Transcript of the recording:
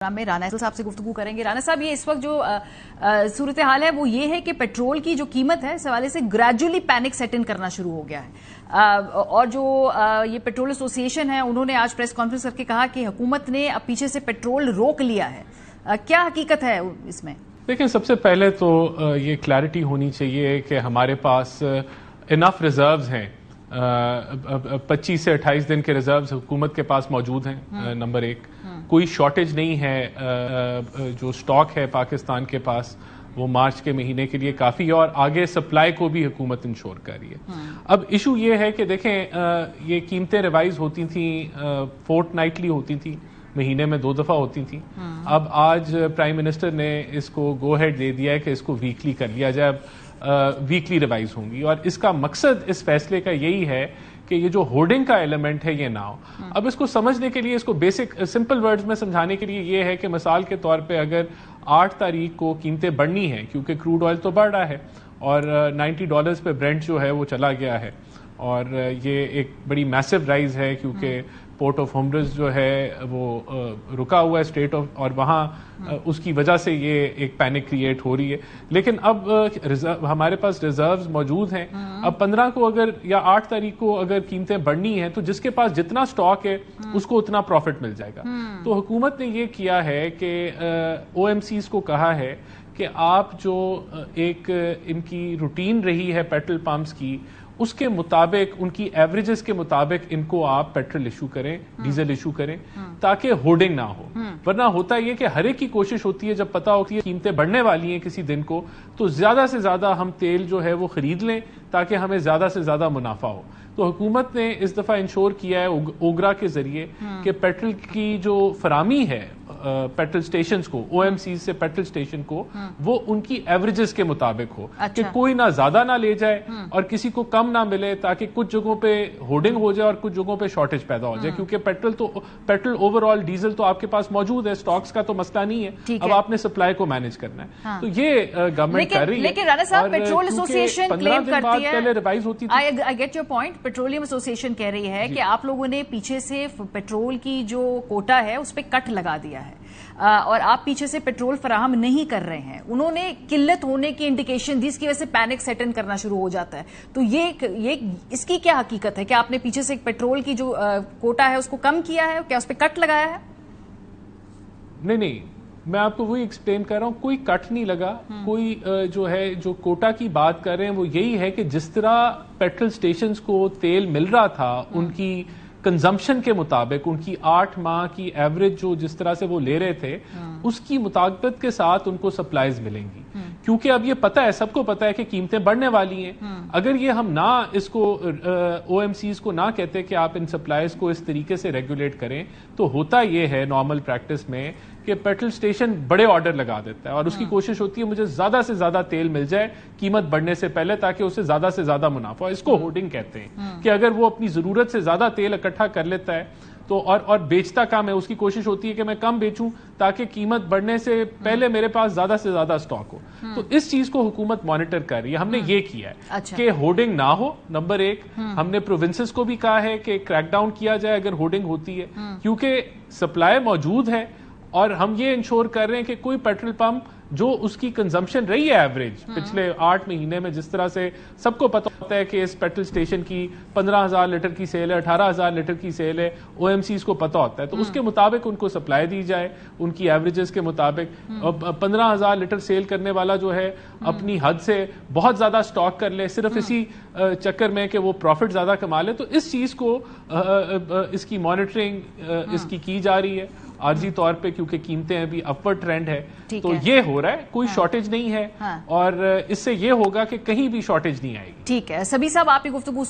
में राणा साहब से गुफ्तगू करेंगे। राणा साहब, ये इस वक्त जो सूरत हाल है वो ये है कि पेट्रोल की जो कीमत है इस हवाले से ग्रेजुअली पैनिक सेट इन करना शुरू हो गया है और जो ये पेट्रोल एसोसिएशन है उन्होंने आज प्रेस कॉन्फ्रेंस करके कहा कि हुकूमत ने अब पीछे से पेट्रोल रोक लिया है। क्या हकीकत है इसमें? देखिए, सबसे पहले तो ये क्लैरिटी होनी चाहिए कि हमारे पास इनफ रिजर्व्स हैं। 25 से 28 दिन के रिजर्व्स हुकूमत के पास मौजूद हैं। नंबर एक, कोई शॉर्टेज नहीं है। जो स्टॉक है पाकिस्तान के पास वो मार्च के महीने के लिए काफ़ी है और आगे सप्लाई को भी हुकूमत इंश्योर कर रही है। अब इशू ये है कि देखें, ये कीमतें रिवाइज होती थी, फोर्टनाइटली होती थी, महीने में 2 दफ़ा होती थी। अब आज प्राइम मिनिस्टर ने इसको गो हेड दे दिया है कि इसको वीकली कर लिया जाए। अब वीकली रिवाइज होंगी और इसका मकसद इस फैसले का यही है कि ये जो होर्डिंग का एलिमेंट है ये ना हो। अब इसको समझने के लिए, इसको बेसिक सिंपल वर्ड्स में समझाने के लिए ये है कि मिसाल के तौर पे अगर 8 तारीख को कीमतें बढ़नी है, क्योंकि क्रूड ऑयल तो बढ़ रहा है और $90 पे ब्रेंट जो है वो चला गया है और ये एक बड़ी मैसिव राइज है क्योंकि पोर्ट ऑफ होर्मुज़ जो है वो रुका हुआ है स्टेट ऑफ, और वहाँ उसकी वजह से ये एक पैनिक क्रिएट हो रही है। लेकिन अब हमारे पास रिजर्व्स मौजूद हैं। अब 15 को अगर या 8 तारीख को अगर कीमतें बढ़नी है तो जिसके पास जितना स्टॉक है उसको उतना प्रॉफिट मिल जाएगा। तो हुकूमत ने ये किया है कि OMCs को कहा है कि आप जो एक इनकी रूटीन रही है पेट्रोल पंप्स की, उसके मुताबिक, उनकी एवरेजेस के मुताबिक इनको आप पेट्रोल इशू करें, डीजल इशू करें, ताकि होर्डिंग ना हो। वरना होता ये कि हर एक की कोशिश होती है, जब पता होती है कीमतें बढ़ने वाली हैं किसी दिन को, तो ज्यादा से ज्यादा हम तेल जो है वो खरीद लें ताकि हमें ज्यादा से ज्यादा मुनाफा हो। तो हुकूमत ने इस दफा इंश्योर किया है ओगरा के जरिए कि पेट्रोल की जो फरामी है पेट्रोल स्टेशंस को, OMC से पेट्रोल स्टेशन को, वो उनकी एवरेजेस के मुताबिक हो। कि कोई ना ज्यादा ना ले जाए और किसी को कम ना मिले, ताकि कुछ जगहों पे होर्डिंग हो जाए और कुछ जगहों पे शॉर्टेज पैदा हो जाए। क्योंकि पेट्रोल ओवरऑल, डीजल तो आपके पास मौजूद है, स्टॉक्स का तो मसला नहीं है। अब आपने सप्लाई को मैनेज करना है। तो ये गवर्नमेंट कर रही है। लेकिन राणा साहब, पेट्रोल एसोसिएशन क्लेम करती है, पहले रिवाइज होती थी। I get your point. Petroleum association कह रही है कि आप लोगों ने पीछे से पेट्रोल की जो कोटा है उस पर कट लगा दिया है और आप पीछे से पेट्रोल फराहम नहीं कर रहे हैं। उन्होंने किल्लत होने की इंडिकेशन दी, इसकी वजह से पैनिक सेट इन करना शुरू हो जाता है। तो ये इसकी क्या हकीकत है? क्या आपने पीछे से पेट्रोल की जो कोटा है उसको कम किया है? क्या उस पर कट लगाया है? नहीं, मैं आपको वही एक्सप्लेन कर रहा हूं। कोई कट नहीं लगा। कोई जो है, जो कोटा की बात कर रहे हैं वो यही है कि जिस तरह पेट्रोल स्टेशंस को तेल मिल रहा था उनकी कंजम्पशन के मुताबिक, उनकी 8 माह की एवरेज जो जिस तरह से वो ले रहे थे उसकी मुताबिकत के साथ उनको सप्लाईज मिलेंगी। क्योंकि अब ये पता है, सबको पता है कि कीमतें बढ़ने वाली हैं। अगर ये हम ना इसको OMCs को ना कहते कि आप इन सप्लाईज को इस तरीके से रेगुलेट करें, तो होता ये है नॉर्मल प्रैक्टिस में कि पेट्रोल स्टेशन बड़े ऑर्डर लगा देता है और उसकी कोशिश होती है मुझे ज्यादा से ज्यादा तेल मिल जाए कीमत बढ़ने से पहले, ताकि उसे ज्यादा से ज्यादा मुनाफा। इसको होर्डिंग कहते हैं कि अगर वो अपनी जरूरत से ज्यादा तेल इकट्ठा कर लेता है तो और बेचता कम है, उसकी कोशिश होती है कि मैं कम बेचूं ताकि कीमत बढ़ने से पहले मेरे पास ज्यादा से ज्यादा स्टॉक हो। तो इस चीज को हुकूमत मॉनिटर कर रही है। हमने ये किया है कि होर्डिंग ना हो। नंबर एक, हमने प्रोविंसेस को भी कहा है कि क्रैकडाउन किया जाए अगर होर्डिंग होती है, क्योंकि सप्लाई मौजूद है और हम ये इंश्योर कर रहे हैं कि कोई पेट्रोल पंप जो उसकी कंजम्पशन रही है एवरेज पिछले 8 महीने में, जिस तरह से सबको पता होता है कि इस पेट्रोल स्टेशन की 15,000 लीटर की सेल है, 18,000 लीटर की सेल है, OMCs को पता होता है, तो उसके मुताबिक उनको सप्लाई दी जाए उनकी एवरेजेस के मुताबिक। 15,000 लीटर सेल करने वाला जो है अपनी हद से बहुत ज्यादा स्टॉक कर ले सिर्फ इसी चक्कर में कि वो प्रॉफिट ज्यादा कमा ले। तो इस चीज को इसकी मॉनिटरिंग इसकी की जा रही है आर्जी तौर पे, क्योंकि कीमतें अभी अपवर्ड ट्रेंड है। तो ये हो रहा है, कोई शॉर्टेज नहीं है और इससे ये होगा कि कहीं भी शॉर्टेज नहीं आएगी। ठीक है, सभी साहब, आप ही गुफ्तगू